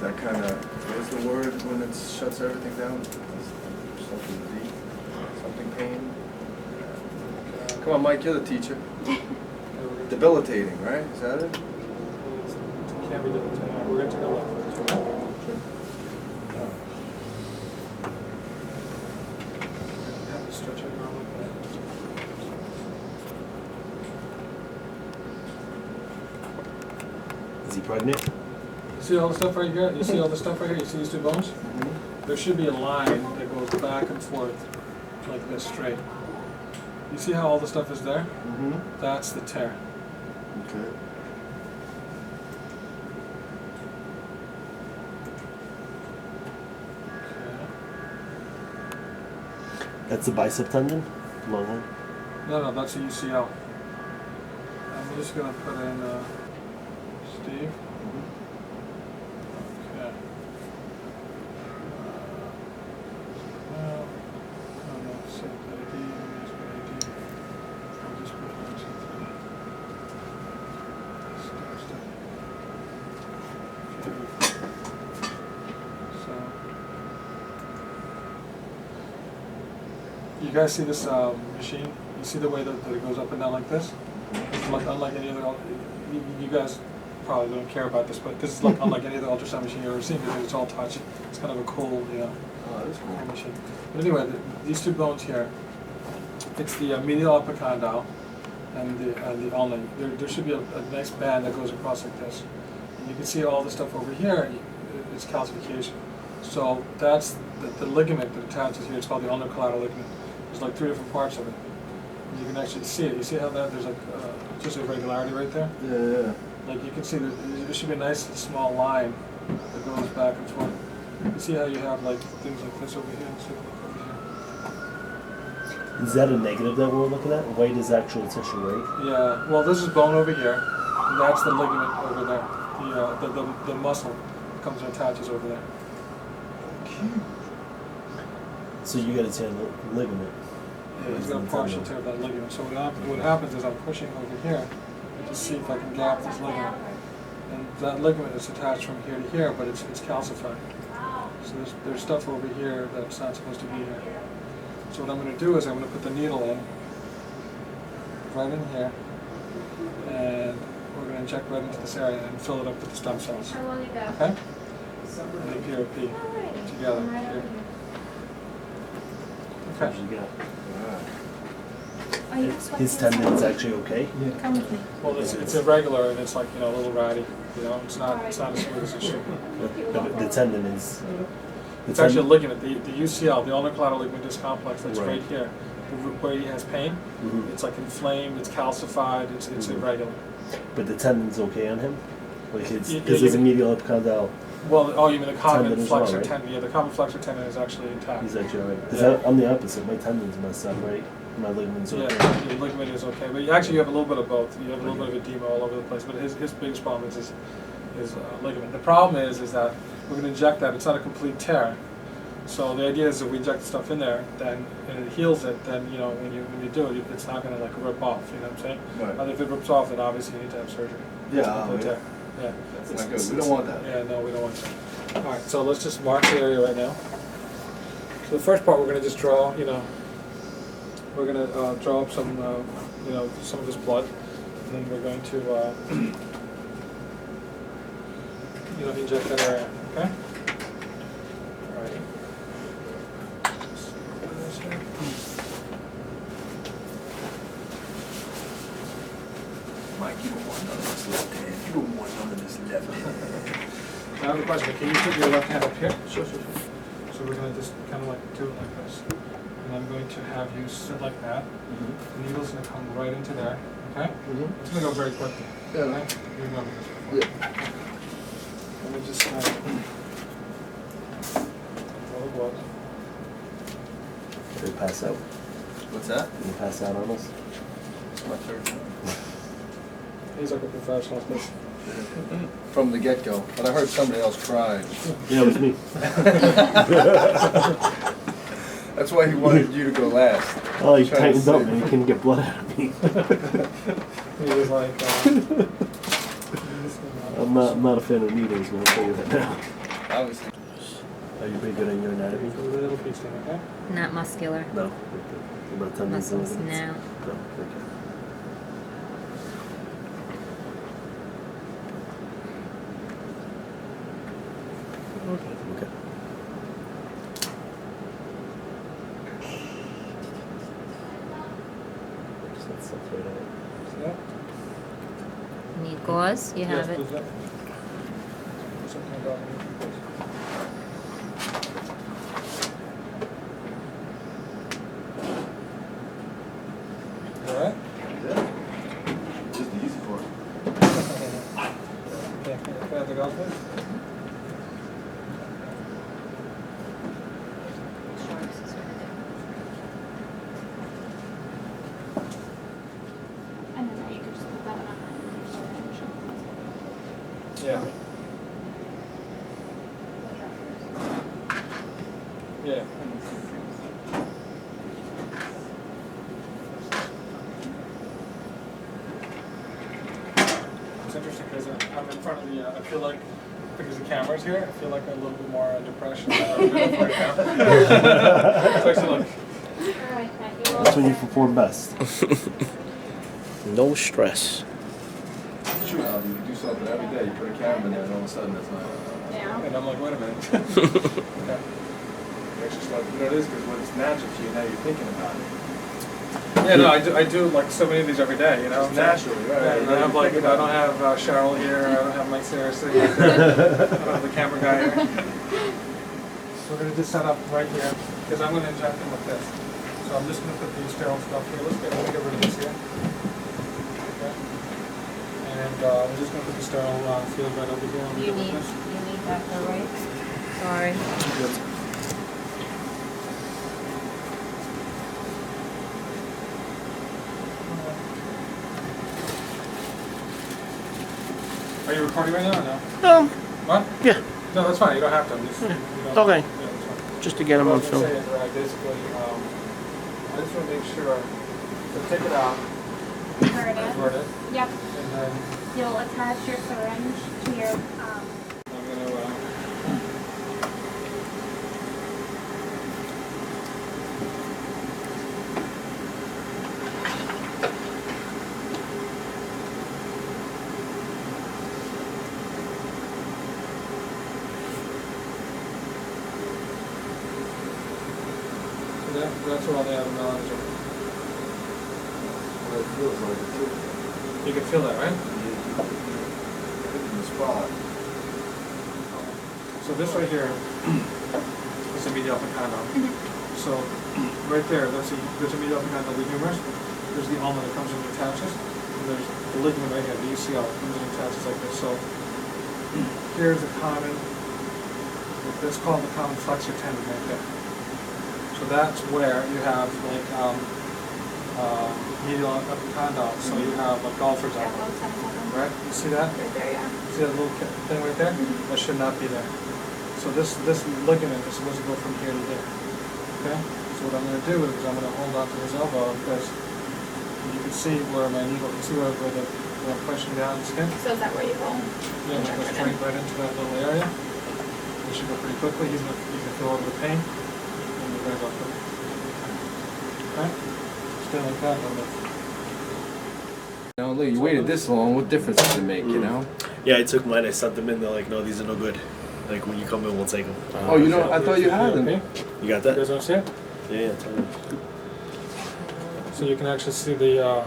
that kind of, what is the word when it shuts everything down? Something pain? Come on, Mike, you're the teacher. Debilitating, right? Is that it? Can't be debilitating. We're going to take a look. Stretch it around like that. Is he pregnant? You see all the stuff right here? You see all the stuff right here? You see these two bones? Mm-hmm. There should be a line that goes back and forth like this, straight. You see how all the stuff is there? Mm-hmm. That's the tear. Okay. That's the bicep tendon? Long one? No, that's a UCL. I'm just going to put in Steve. Okay. Set ID, use ID. I'll just put in something. So, you guys see this machine? You see the way that it goes up and down like this? It's like unlike any other. You guys probably don't care about this, but this is like unlike any other ultrasound machine you've ever seen because it's all touch. It's kind of a cool, Oh, that's cool. machine. But anyway, these two bones here, it's the medial epicondyle and the ulna. There should be a nice band that goes across like this. And you can see all the stuff over here. It's calcification. So that's the ligament that attaches here. It's called the ulnar collateral ligament. There's like 3 different parts of it. And you can actually see it. You see how there's like just a irregularity right there? Yeah. Like you can see there should be a nice small line that goes back and forth. You see how you have like things like this over here and stuff over here. Is that a negative that we're looking at? White is actual tissue, right? Yeah. Well, this is bone over here, and that's the ligament over there. The muscle comes and attaches over there. So you got to tear the ligament. Yeah, he's got a partial tear of that ligament. So what happens is I'm pushing over here to see if I can gap this ligament. And that ligament is attached from here to here, but it's calcified. So there's stuff over here that's not supposed to be here. So what I'm going to do is I'm going to put the needle in, right in here, and we're going to inject right into this area and fill it up with the stem cells. Okay? And the PRP together. Here. Okay. His tendon's actually okay? Yeah. Come with me. Well, it's irregular and it's like, a little ratty. It's not as smooth as it should be. But the tendon is... It's actually a ligament, the UCL, the ulnar collateral ligamentous complex, that's right here. Where he has pain, it's like inflamed, it's calcified, it's irregular. But the tendon's okay on him? Like it's because there's a medial epicondyle. Well, you mean the common flexor right? tendon? Yeah, the common flexor tendon is actually intact. He's actually alright. Because I'm the opposite. My tendon's messed up, right? My ligament's okay. Yeah, your ligament is okay, but actually you have a little bit of both. You have a little bit of edema all over the place, but his biggest problem is his ligament. The problem is that we're going to inject that. It's not a complete tear. So the idea is if we inject the stuff in there, then and it heals it, then when you do it, it's not going to like rip off. You know what I'm saying? Right. If it rips off, then obviously you need to have surgery. Yeah. Yeah. That's not good. We don't want that. Yeah, no, we don't want that. All right, so let's just mark the area right now. So the first part we're going to just draw. We're going to draw up some, some of this blood, and then we're going to, inject that area. Okay. Mike, you don't want none of this left hand. You don't want none of this left hand. I have a question. Can you put your left hand up here? Sure. So we're going to just kind of like do it like this. And I'm going to have you sit like that. The needle's going to come right into there. Okay? It's going to go very quickly. Yeah. Okay? You remember this. Yeah. Let me just roll the blood. Did he pass out? What's that? Did he pass out on us? It's my third time. He's like a professional. From the get-go. But I heard somebody else cry. Yeah, it was me. That's why he wanted you to go last. Oh, he tightened up, man. He couldn't get blood out of me. He was like, I'm not a fan of needles, man. I'll tell you that now. I was. Are you pretty good on your anatomy? A little piece thing, okay? Not muscular. No. About tendons and Muscles, ligaments? no. No. Okay. Okay. Just let stuff right out. See that? Need gauze? You have Yes, it. please, yeah. Something about it. Alright? Just the easy part. Okay, can I have the gauze, please? And then now you can just put that on your syringe. Yeah. Yeah. It's interesting because I'm in front of the, I feel like, because the camera's here, I feel like a little bit more depression than I'm right now. It's actually like, Alright, That's when you perform best. No stress. True, Al, you do something every day. You put a camera in there, and all of a sudden it's like. Yeah. and I'm like, wait a minute. Okay. You actually start, you know, it is because when it's natural to you, now you're thinking about it. Yeah, no, I do like so many of these every day, you know. Just naturally, right? Yeah, and I have like, I don't have Cheryl here, I don't have Mike Selearis here, I don't have the camera guy here. So we're gonna just set up right here, because I'm gonna inject him with this. So I'm just gonna put the sterile stuff here. Let me get rid of this here. Okay. And I'm just gonna put the sterile field right over here. I'm You good with need this. that though, right? Sorry. Are you recording right now or no? No. What? Yeah. No, that's fine. You don't have to. I'm just, you know, Okay. Yeah, that's fine. Just to get them What I on was film. gonna say is, right, basically, I just want to make sure, so take it out, Convert convert it. it, Yep. and then You'll attach your syringe to your, I'm gonna, so that's where all the abnormalities are. What it feels like it too. You can feel that, right? Hitting the spot. So this right here is a medial condyle. So right there, there's a medial condyle, the humerus. There's the ulna that comes in and attaches. And there's the ligament right here, the UCL, that comes in and attaches like this. So here's a common, that's called the common flexor tendon right there. So that's where you have like medial epicondyle. So you have like golfer's yeah, elbow, about 10 seconds. right? You see that? Right there, yeah. See that little thing right there? That should not be there. So this ligament is supposed to go from here to there. Okay? So what I'm going to do is I'm going to hold on to his elbow because you can see where my needle, you see where I'm pushing down the skin? So is that where you go? Yeah, I'm going to go straight right into that little area. It should go pretty quickly, even if you can feel over the pain. And you're going to go quickly. Okay? Stay like that a little bit. You know, look, you waited this long. What difference does it make? You know? Yeah, I took mine. I sent them in. They're like, no, these are no good. Like when you come in, we'll take them. Oh, you know, I thought you had them. Okay? You got You that? guys want to see it? Yeah, totally. So you can actually see the,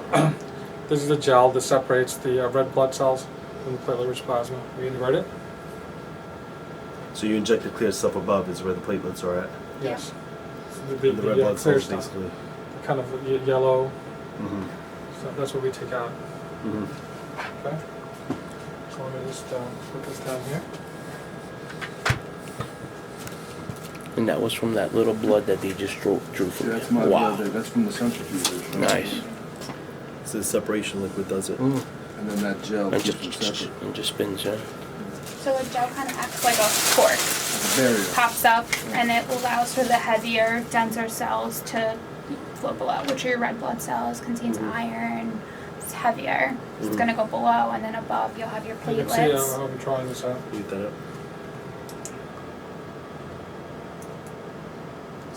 this is the gel that separates the red blood cells from the platelet-rich plasma. We invert it? So you inject the clear stuff above is where the platelets are at. Yes. So And the red blood clear cells stuff, basically. kind of yellow, Mm-hmm. so that's what we take out. Mm-hmm. Okay? So let me just put this down here. And that was from that little blood that they just drew See, from that's you. my Wow. blood. That's from the centrifuge. Nice. So the separation liquid does it. And then that gel And keeps them just, separate. and just spins, yeah. So the gel kind of acts like a cork. Like a barrier. Pops up and it allows for the heavier, denser cells to flow below, which are your red blood cells, contains iron, it's heavier. So it's gonna go below and then above you'll have your You can see platelets. how I'm drawing this out. You get that up.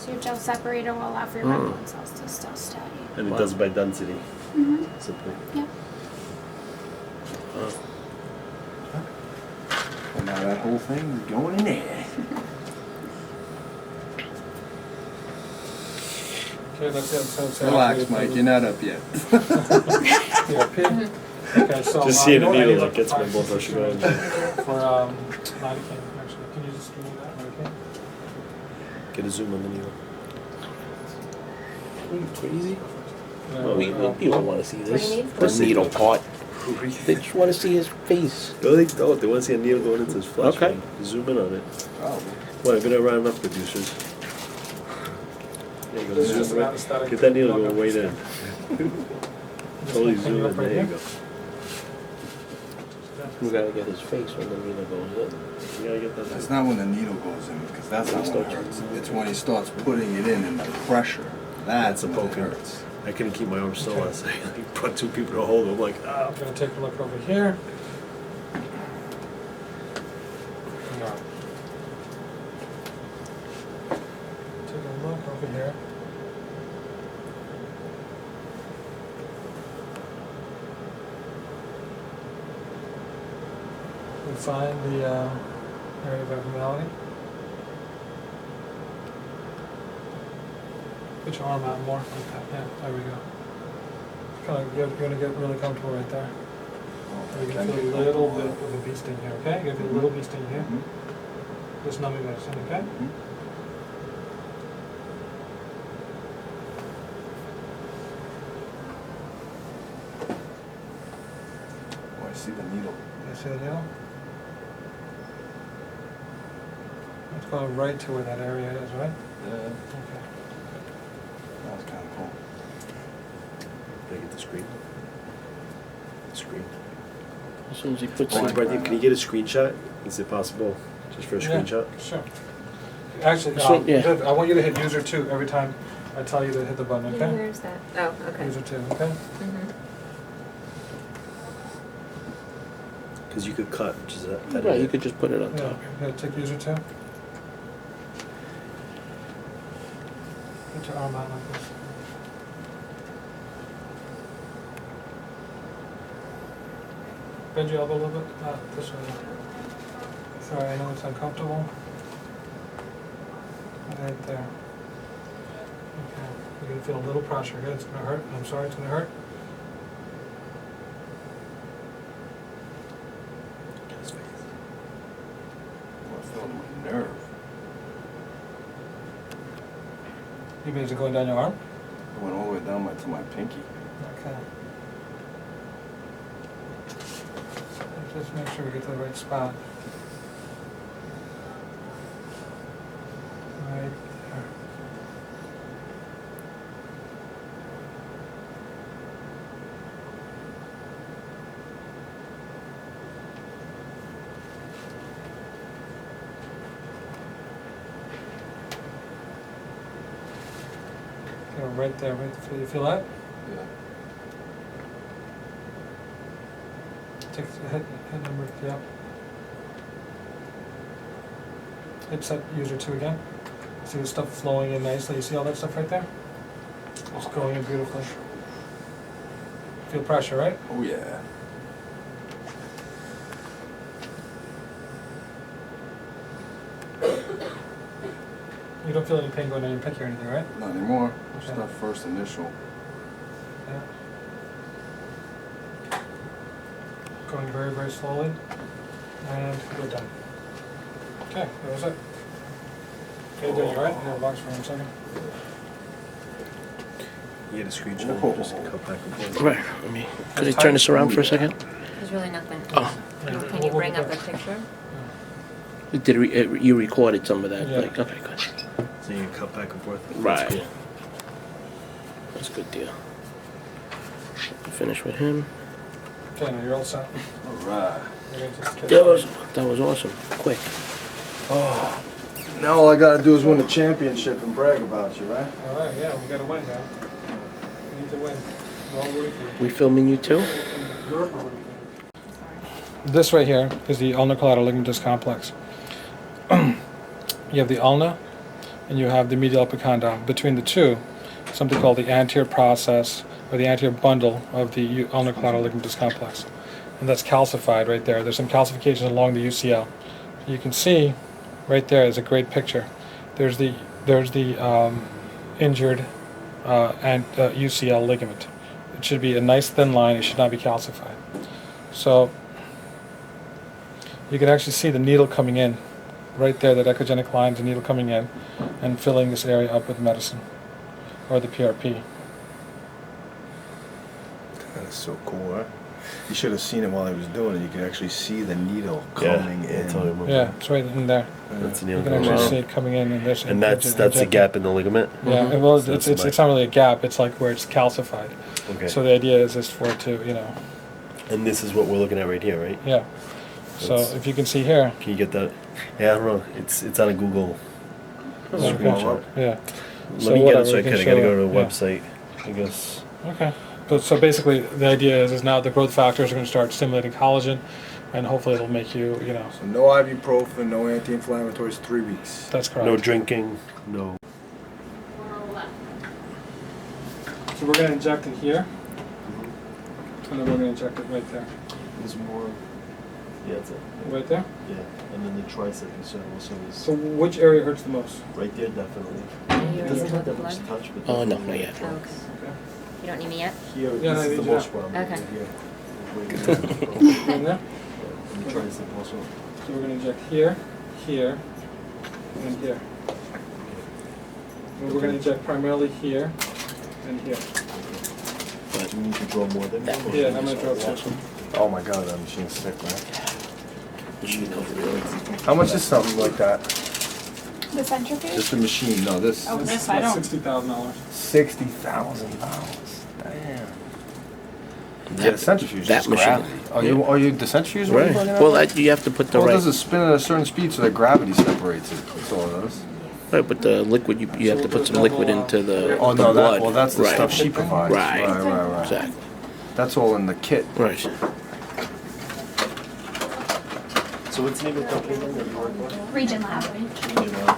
So your gel separator will allow for your red blood cells to still stay. And it does by density. Mm-hmm. Simply. Yep. And now that whole thing is going in there. Okay, that's it. So it's Relax, actually- Mike, you're not up yet. PRP. Okay, so Just seeing you a know what I needle need that gets my to- blood pressure going. For lidocaine, actually. Can you just give me that lidocaine? Get a zoom on the needle. Are you crazy? Yeah, Well, you don't want to see What do this. you need? The needle part. They just want to see his face. No, they don't. They want to see a needle going into his flesh. Okay. Man. Zoom in on it. Probably. Well, I've been around enough producers. There you go. It's just Zoom an right. anesthetic. Get that needle going right in. Totally Just zoom hang it in. up right There you here. go. We gotta get his face when the needle goes in. You gotta get that. That's not when the needle goes in, because that's not when it hurts. It's when he starts putting it in and the pressure. That's a when it poking. hurts. I couldn't keep my arm still last night. I put two people to hold. I'm like, ah. I'm gonna take a look over here. No. Take a look over here. We find the area of abnormality. Put your arm out more like that. Yeah, there we go. You're gonna get really comfortable right there. You're gonna feel a little bit of a bee sting here, okay? You're gonna feel a little bee sting here. Just numbing medicine, okay? Oh, I see the needle. You see the needle? Let's go right to where that area is, right? Yeah. Okay. That was kind of cool. Can I get the screen? The screen. As soon as he puts So, it. Bradley, can you get a screenshot? Is it possible? Just for a screenshot? Yeah, sure. Actually, So, yeah. Viv, I want you to hit user 2 every time I tell you to hit the button, okay? Where's that? Oh, okay. User 2, okay? Mm-hmm. Because you could cut, which is that. Right, you could just put it on Yeah, top. yeah, take user 2. Put your arm out like this. Bend your elbow a little bit, this way. Sorry, I know it's uncomfortable. Right there. Okay, you're gonna feel a little pressure, okay? It's gonna hurt, I'm sorry, it's gonna hurt. Oh, I felt my nerve. You mean is it going down your arm? It went all the way down to my pinky. Okay. Just make sure we get to the right spot. Right there. Go right there, right. You feel that? Yeah. Take the hit number, yep. Hit set user 2 again. See the stuff flowing in nicely. You see all that stuff right there? It's going in beautifully. Feel pressure, right? Oh, yeah. You don't feel any pain going down your pinky or anything, right? Not anymore. Okay. Just that first initial. Yeah. Going very, very slowly. And we're done. Okay, that was it. Okay, doing it right? Yeah, box for 1 second. You get a screenshot, just cut back and forth. Right, let me. Could you turn this around for a second? There's really nothing. Oh. Can you bring up the picture? You recorded some of that? Yeah. Like, okay, good. So you can cut back and forth. Right. That's cool. That's a good deal. Finish with him. Okay, now you're all set. All right. We're gonna just kiss That was awesome. Quick. Oh. Now all I gotta do is win the championship and brag about you, right? All right, yeah, we gotta win now. We need to win. We're all rooting for you. We filming you too? You're rooting for you. This right here is the ulnar collateral ligamentous complex. You have the ulna, and you have the medial epicondyle. Between the two, something called the anterior process or the anterior bundle of the ulnar collateral ligamentous complex, and that's calcified right there. There's some calcification along the UCL. You can see right there is a great picture. There's the injured UCL ligament. It should be a nice thin line. It should not be calcified. So you can actually see the needle coming in right there. That echogenic line, the needle coming in and filling this area up with medicine or the PRP. That is so cool, huh? You should have seen it while I was doing it. You could actually see the needle coming in. Yeah, it's right in there. That's the You needle can coming actually out. see it coming in, and there's And that's the gap in the ligament? Yeah, and well, So it's that's not really a gap. It's like where it's calcified. Okay. So the idea is just for it to, And this is what we're looking at right here, right? yeah. So That's- if you can see here, Can you get that? Yeah, I don't know. It's on a Google okay, screenshot. yeah. Let So me get whatever, it so I we can gotta show go to it, the yeah. website, I guess. Okay. But so basically, the idea is now the growth factors are going to start stimulating collagen, and hopefully it'll make you, So no ibuprofen, no anti-inflammatories, 3 weeks. that's correct. No drinking, no. So we're going to inject it here, and then we're going to inject it right there. There's more. Yeah, that's it. Right there? Yeah, and then the tricep you said also is So which area hurts the most? right there, definitely. Are you It ready doesn't to have the that much blood? touch, but Oh, no, definitely not yet. the Oh, tricep. okay. You don't need me yet? Here, Yeah, this I is need the you most now. part. Okay. Here. In there? And the tricep also. So we're going to inject here, here, and here. And we're going to inject primarily here and here. But you need to draw more than that. Yeah, I'm going to draw two. Oh my god, that machine's sick, man. Machine goes really. How much is something like that? The centrifuge? Just a machine, no, this. Oh, This this is I about don't. $60,000. $60,000. Damn. That, Yeah, centrifuge that is machine. gravity. Are you the centrifuge? Right. Well, you have to put the Well, it right. doesn't spin at a certain speed, so that gravity separates it. That's all it does. Right, but the liquid, you have to put some liquid into the, Oh the no, blood. that's the right. stuff she provides. Right. Right. Exactly. That's all in the kit. Right. So what's the name of the company that you work with? Region Lab.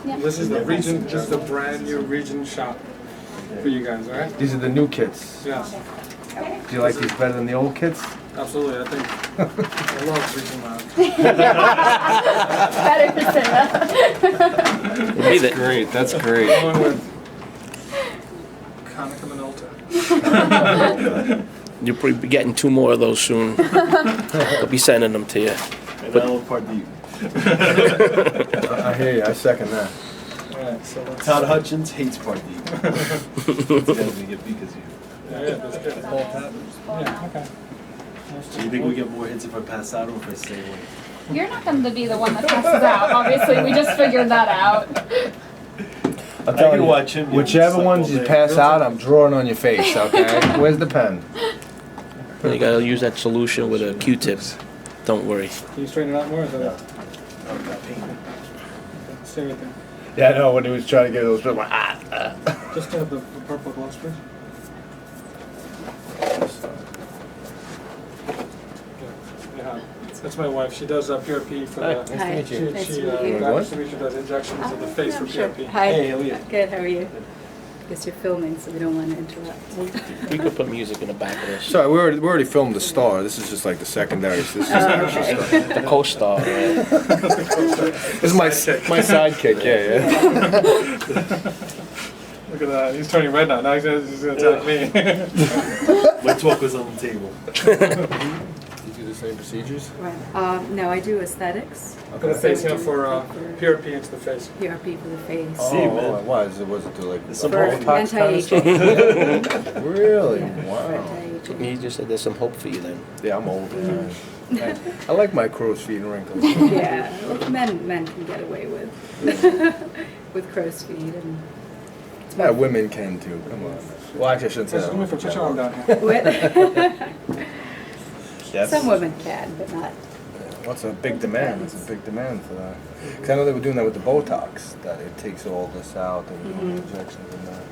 Yep. This is the region. This is the brand new region shop for you guys, all right? These are the new kits. Yes, Do you like these better than the old kits? absolutely. I think I love Region Lab. Better to say that. It'd be the- Great, that's great. Going with Konica Minolta. You'll probably be getting 2 more of those soon. They'll be sending them to you. And now part deep. I hear you, I second that. All right, so let's. Todd Hutchins hates part deep. It's gonna get because you. Yeah, that's good. Yeah, okay. So you think we get more hits if I pass out or if I stay awake? You're not going to be the one that passes out. Obviously, we just figured that out. I'll I tell can you, watch him. whichever suck ones all you day. pass out, I'm drawing on your face, okay? Where's the pen? You gotta use that solution with a Q-tip. Don't worry. Can you straighten it out more? Or is that No. it? I've got pain. Stay right there. Yeah, I know, when he was trying to get those, like, Just have the purple gloves, please. Yeah, that's my wife. She does PRP for the. Nice to meet you. Nice She to meet you. Dr. Selearis does injections of the face for Sure. PRP. Hi. Hey, how are you? Good, how are you? Guess you're filming, so we don't want to interrupt. We could put music in the back of this. Sorry, we already filmed the star. This is just like the secondary. This is extra stuff. The co-star. This is my sidekick, yeah. Look at that. He's turning red now. Now he's going to attack me. My talk was on the table. You do the same procedures? Right. No, I do aesthetics. For the face, for PRP into the face. PRP for the face. See, man. Why? Was it to like Some For Botox kind of stuff? anti-aging. Really? Yeah, for Wow. anti-aging. He just said there's some hope for you then. Yeah, I'm old. I like my crow's feet and wrinkles. Yeah, well, men can get away with with crow's feet and. Yeah, women can too. Come on. Well, actually, I shouldn't say Just that. let me put your arm down here. Yes. Some women can, but not. What's a big demand? It's a big demand for that. Because I know they were doing that with the Botox, that it takes all this out and you know, injections and that.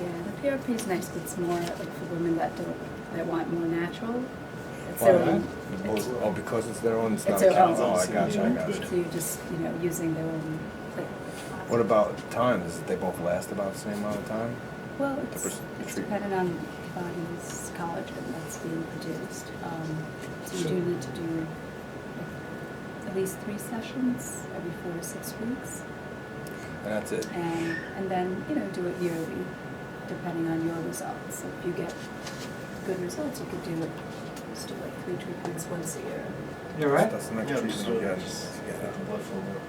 Yeah, the PRP is nice, but it's more like for women that want more natural. It's Why their not? own. Oh, because it's their own. It's It's not their a own. chemical. Oh, I gotcha. So you're just using their own like, What about time? Does they both last about the same amount of time? well, The it's treatment. dependent on the body's collagen that's being produced. So you do need to do like, at least 3 sessions every 4 to 6 weeks. And that's it. And then, you know, do it yearly, depending on your results. So if you get good results, you could do it, just do like 3 treatments once a year. You're right? That's the next Yeah, treatment just I'm really getting. just Yeah. take the blood flow more.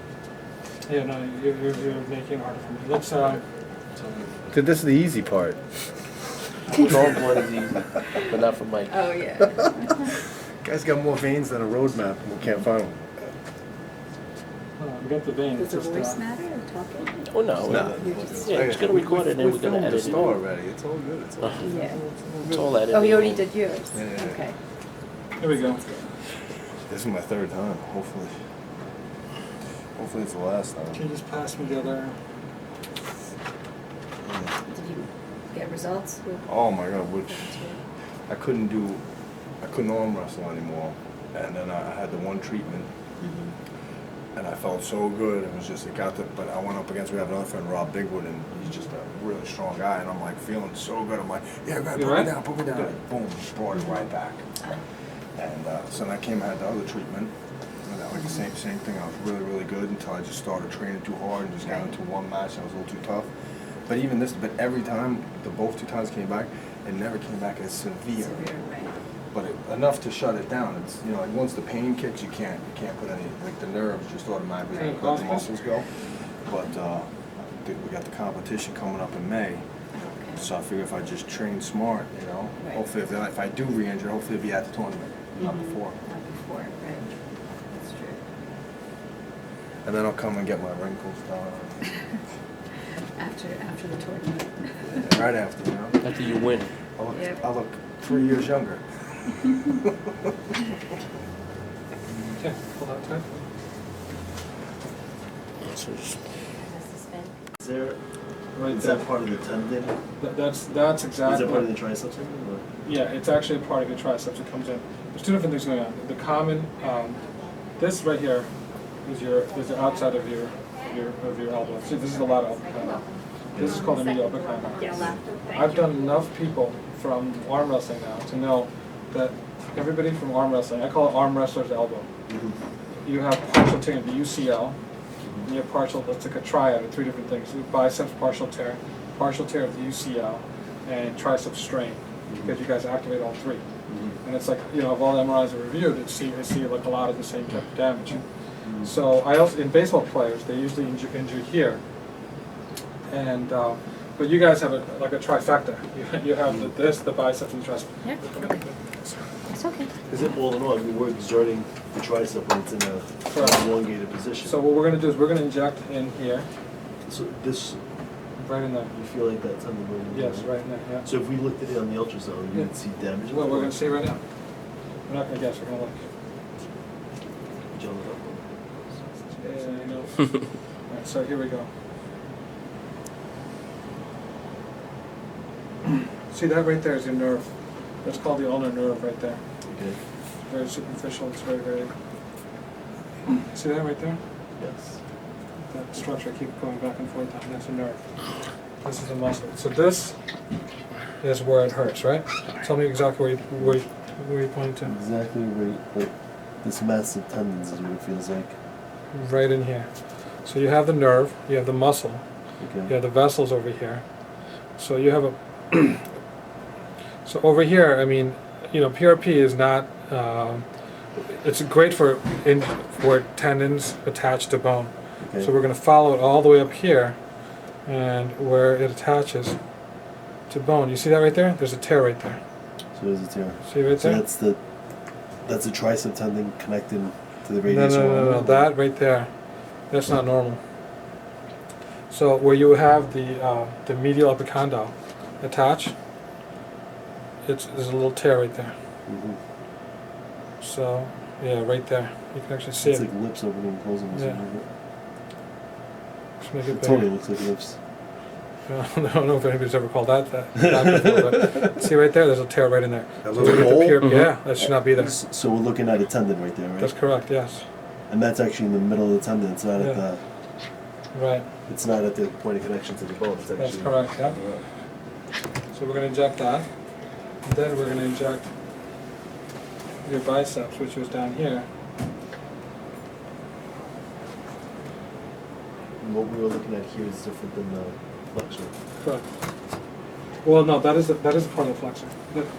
Yeah, no, you're making it harder for me. Let's, Dude, this is the easy part. Drawing blood is easy, but not for Mike. Oh, yeah. Guy's got more veins than a road map, and we can't find them. we got the vein. Does the Just, voice matter or talking? Oh, no. No. You're just, Yeah, just gonna record it and then we're gonna filmed the edit it. store already. It's all good. It's all good. yeah. It's all edited. Oh, you already did yours? Yeah, yeah, yeah. Okay. Here we go. This is my 3rd time. Hopefully it's the last time. Can you just pass me the other? Did you get results with? Oh my God, which I couldn't arm wrestle anymore, and then I had the one treatment, and I felt so good. It was just but I went up against, we have another friend, Rob Bigwood, and he's just a really strong guy, and I'm like feeling so good. I'm like, yeah, go ahead, You put right? me down, put me down. And boom, brought it right back. And so then I came and had the other treatment, and that was the same thing. I was really, really good until I just started training too hard and just got into one match. I was a little too tough. But every time, both 2 times came back, it never came back as severe. Severe, right. But enough to shut it down. It's, you know, like once the pain kicks, you can't put any, like the nerves just automatically Right. let the muscles go. But we got the competition coming up in May, Okay. so I figure if I just train smart, you know, Right. hopefully if I do re-injure, hopefully it'll be at the tournament, not Mhm. before. Not before, right. That's true. And then I'll come and get my wrinkles done. After the tournament. Right after, you know. After you win. Yep. I look 3 years younger. Okay, pull that tight. So just- Is there, Right is there. that part of the tendon? That's Is that exactly. part of the triceps tendon? Or? Yeah, it's actually a part of your triceps that comes in. There's 2 different things going on. The common, this right here is the outside of your elbow. See, this is a lot of upper. This is called the medial upper condyle. Yes. I've done enough people from arm wrestling now to know that everybody from arm wrestling, I call it arm wrestler's elbow. You have partial tear of the UCL, and you have partial, that's like a triad of 3 different things. Biceps partial tear of the UCL, and tricep strain, because you guys activate all 3. And it's like, you know, of all the MRIs I reviewed, I see like a lot of the same type of damage. So I also, in baseball players, they usually injure here. And, but you guys have like a trifecta. You have the biceps, and the tricep. Yeah, okay. It's okay. Is it all in all? I mean, we're exerting the tricep when it's in a Correct. elongated position. So what we're going to do is we're going to inject in here, So this, right in there. you feel like that tendon going in Yes, there? right in there, yeah. So if we looked at it on the ultrasound, you Yeah. would see damage? Well, we're going to see right now. We're not going to guess, we're going to look. Jump it up. Yeah, no. Alright, so here we go. See that right there is your nerve. That's called the ulnar nerve right there. Okay. Very superficial, it's very, very... See that right there? Yes. That structure, I keep going back and forth on, that's a nerve. This is a muscle. So this is where it hurts, right? Tell me exactly where you pointing to. Exactly right. Like, this massive tendons is what it feels like. Right in here. So you have the nerve, you have the muscle, Okay. you have the vessels over here. So you have a... So over here, I mean, you know, PRP is not... it's great for tendons attached to bone. Okay. So we're going to follow it all the way up here, and where it attaches to bone. You see that right there? There's a tear right there. So there's a tear. See right So there? that's the tricep tendon connecting to the No, radius. no, that right there. That's not normal. So where you have the medial upper condyle attached, there's a little tear right there. Mm-hmm. So yeah, right there. You can actually see It's it. like lips opening and closing. or Yeah. something. Just make it It bigger. totally looks like lips. I don't know if anybody's ever called that before, but see right there, there's a tear right in there. That So little we get the hole? PRP yeah, that should not be there. So we're looking at a tendon right there, right? That's correct, yes. And that's actually in the middle of the tendon. It's not Yeah. at the. Right, It's not at the point of connection to the bone. It's actually. that's correct, yeah. So we're gonna inject that. And then we're gonna inject your biceps, which was down here. And what we were looking at here is different than the flexor. Correct. Well, no, that is part of the flexor.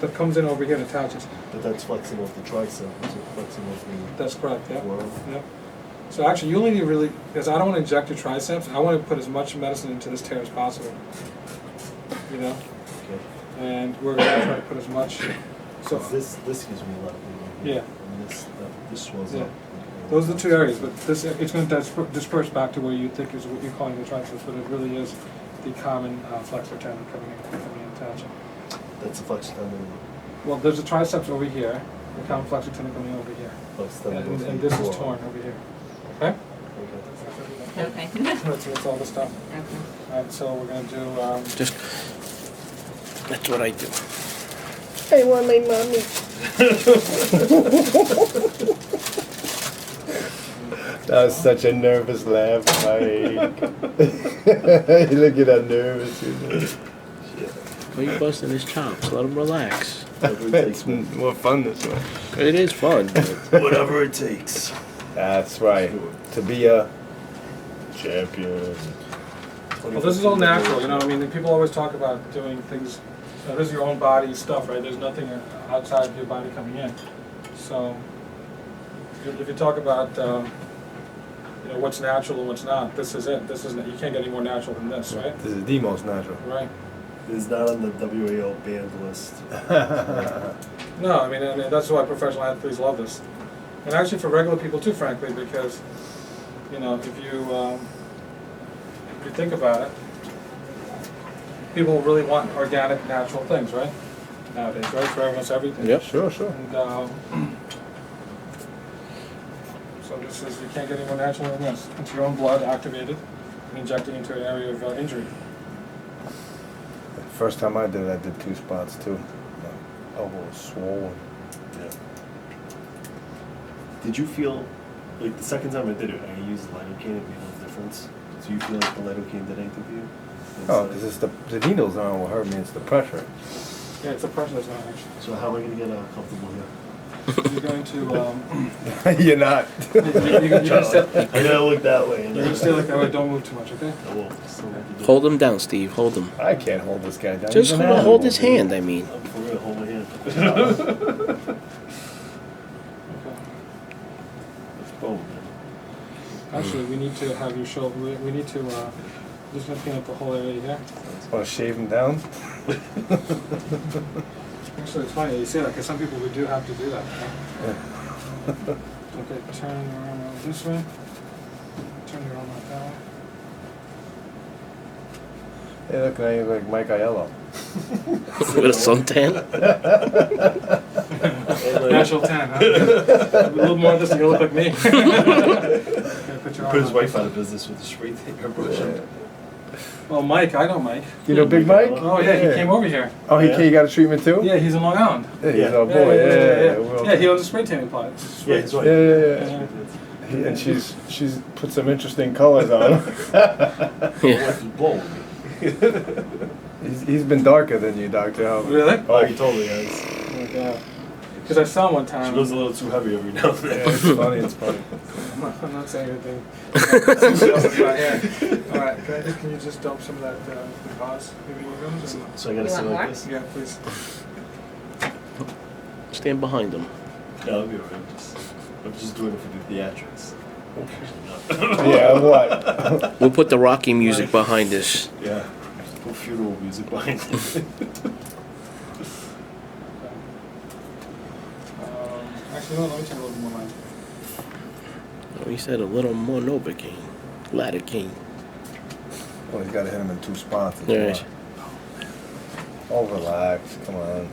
That comes in over here and attaches. But that's flexing off the tricep. So flexing off the That's correct, yeah. forearm. Yep. So actually, you only need really, because I don't want to inject your triceps, I want to put as much medicine into this tear as possible. You know? Okay. And we're going to try to put as much. So This gives me a lot of pain. Yeah. And this swells Yeah. up. those are the two areas, but this it's going to disperse back to where you think is what you're calling the triceps, but it really is the common flexor tendon coming in and attaching. That's the flexor tendon. Well, there's a triceps over here, the common flexor tendon coming over here, Flexor tendon goes to and the this is forearm. torn over here. Okay? Okay. That's all the stuff. Okay. All right, so we're going to do. Just, that's what I do. I want my mommy. That was such a nervous laugh, Mike. Look at how nervous he is. Why are you busting his chops? Let him relax. It's more fun this way. It is fun. Whatever it takes. That's right. To be a champion. Well, this is all natural, you know what I mean? People always talk about doing things, this is your own body stuff, right? There's nothing outside of your body coming in. So, if you talk about, you know, what's natural and what's not, this is it. This isn't, you can't get any more natural than this, right? This is the most natural. Right. It's not on the WAO banned list. No, I mean, that's why professional athletes love this. And actually for regular people too, frankly, because, you know, if you think about it, people really want organic, natural things, right? Nowadays, right? For almost everything. Yep. Sure. And so this is, you can't get any more natural than this. It's your own blood activated and injecting into an area of injury. First time I did it, I did 2 spots too. My elbow was swollen. Yeah. Did you feel, like the second time I did it, I used lidocaine, it made no difference? Do you feel like the lidocaine did anything to you? Oh, because it's the needles aren't what hurt me, it's the pressure. Yeah, it's the pressure that's not action. So how am I going to get comfortable here? You're going to, You're not. you can stay, I gotta look that way. you're going to stay like that way, don't move too much, okay? I will. Still have to do it. Hold him down, Steve. Hold him. I can't hold this guy down. Just He's an hold animal, his dude. hand, I mean. I'm for real, hold my hand. Okay. It's bone, man. Actually, we need to have you show, we need to, just gonna clean up the whole area here. Want to shave him down? Actually, it's funny that you say that, because some people, we do have to do that. Right? Okay, turn your arm out this way. Turn your arm out that way. Hey, look, now you look like Mike Aiello. With a suntan? Natural tan, huh? A little more of this and you'll look like me. Okay, put your arm Put his out. wife out of business with the spray paint. Well, Mike, I know Mike. You know Big Mike? Oh yeah, he came over here. Oh, Yeah. he got a treatment too? Yeah, he's in Long Island. Yeah, he's Yeah. a boy. Yeah, Yeah, he owns a spray tanning plant. Yeah, his wife. Yeah. And she's put some interesting colors on him. My Yeah. wife is blowing me. He's been darker than you, Dr. Halbert. Really? Oh, you told me, guys. Oh my god. Because I saw him one She time. goes a little too heavy every now and Yeah, then. it's funny, it's funny. I'm not saying anything. Somebody else is right here. All right, can you just dump some of that the gauze? Maybe you guys? So I gotta You sit want like more? this? Yeah, please. Stand behind him. No, I'll be alright. I'm just doing it for the theatrics. Yeah, what? We'll put the Rocky music behind us. Yeah. Put funeral music behind it. Actually, no, let me take a little more mine. Oh, he said a little more Novocaine. Lidocaine. Well, he's got to hit him in 2 spots. All right. Oh, relax. Come on.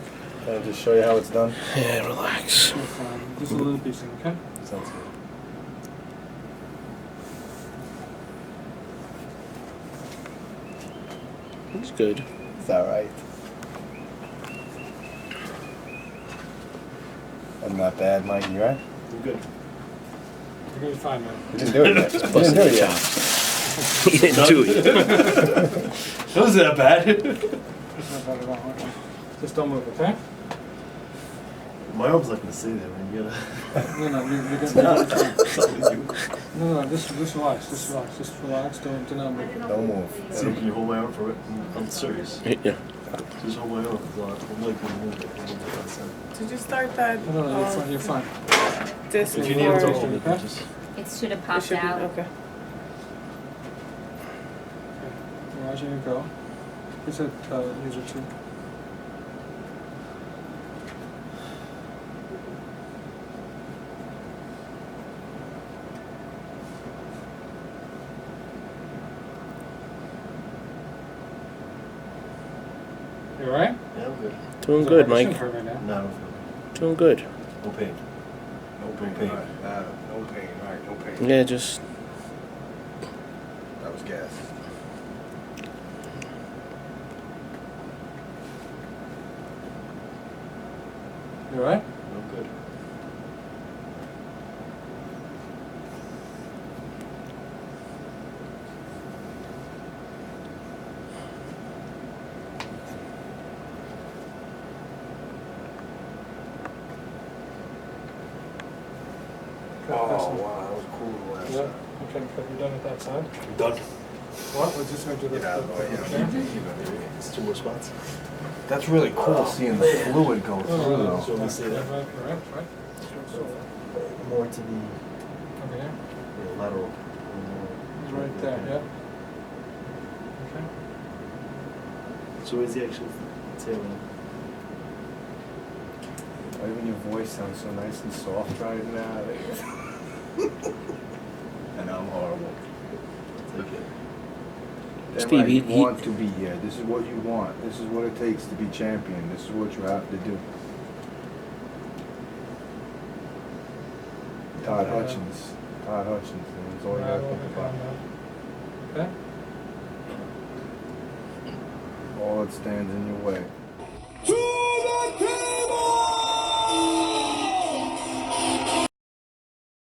Can I just show you how it's done? Yeah, relax. Just a little piece, okay? Sounds good. It's good. It's all right. I'm not bad, Mikey, right? I'm good. You're gonna be fine, man. You didn't do it yet. You didn't Busting do the it yet. chops. You didn't do it. That was that bad. It's not bad at all, okay. Just don't move, okay? My arm's not gonna stay there, man. You gotta. No, you're gonna Something you. No, just relax, just relax, do not move. Don't move. See, can you hold my arm for it? I'm serious. Yeah. Just hold my arm. I'm like gonna move it. I'm gonna move it outside. Did you start that? No, you're fine. This If before? you need it to hold Okay. it, just. It should have It popped should be- out. Okay. You're watching it go. He said, user 2. You alright? Yeah, I'm good. Doing good, Mike. Right now. No, I don't feel Doing good. good. No pain. No pain. pain. Right. No pain. Right. No pain. Yeah, just That was gas. You alright? I'm good. Oh wow, that was cool last Yeah, time. okay, have you done it that side? You done? What, we're just gonna do the. Get out of the way. Okay. It's 2 more spots. That's really cool seeing the fluid go through though. So let me see that. Right. So, More to the over here, lateral. right there, yeah. Okay. So where's the actual tail end? Why even your voice sounds so nice and soft right now? And I'm horrible. Take it. Damn Steve, right, you he- want to be here. This is what you want. This is what it takes to be champion. This is what you have to do. Todd Hutchins. Todd Hutchins. That's all you gotta think about. Okay? All that stands in your way.